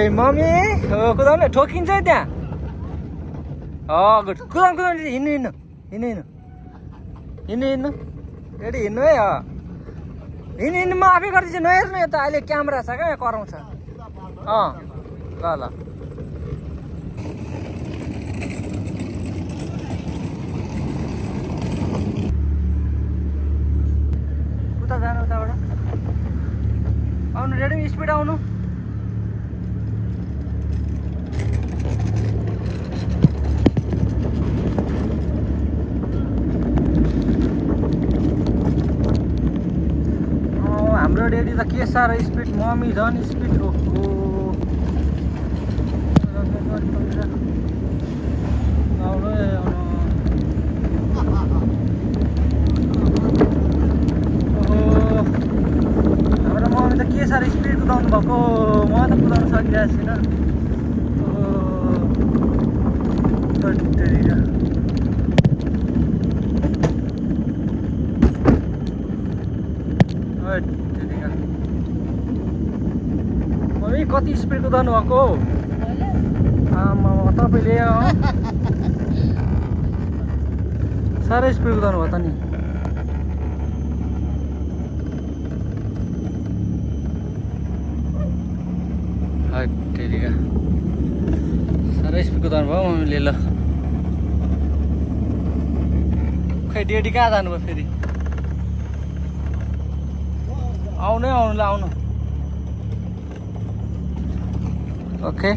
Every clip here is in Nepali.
मम्मी हो कुदाउनु ठोकिन्छ है त्यहाँ गुड कुदाउनु कुदाउनु हिँड्नु हिँड्नु हिँड्नु हिँड्नु हिँड्नु हिँड्नु रेडी हिँड्नु है हिँड्नु हिँड्नु म आफै गरिदिन्छु नहेर्नु यता अहिले क्यामेरा छ क्या कराउँछ ल ल उता जानु उताबाट आउनु रेडी स्पिड आउनु हाम्रो रेडी त के साह्रो स्पिड मम्मी झन् स्पिड हाम्रो मम्मी त के साह्रो स्पिड कुदाउनु भएको म त कुदाउनु सकिरहेको छैन मम्मी कति स्पिड कुदाउनु भएको आमा तपाईँले साह्रै स्पिड कुदाउनु भयो त नि साह्रै स्पिड कुदाउनु भयो मम्मीले ल खै डेडी कहाँ जानुभयो फेरि आउनु आउनु ल आउनु ओके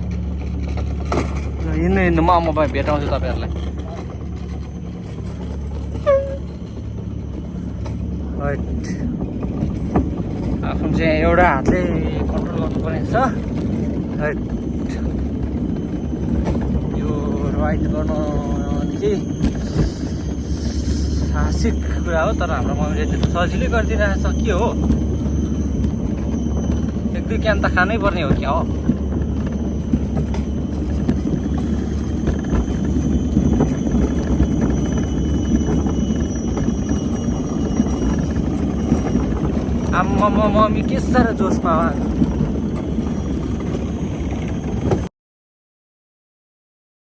हिँड्नु हिँड्नु म भेटाउँछु तपाईँहरूलाई आफ्नो चाहिँ एउटा हातले कन्ट्रोल गर्नुपर्ने छ यो राइड गर्न निकै साहसिक कुरा हो तर हाम्रो मम्मीले त्यस्तो सजिलै गरिदिइरहेको छ के हो एक दुई क्यान त खानै पर्ने हो क्या हो मम्मी के साह्रो जोसमा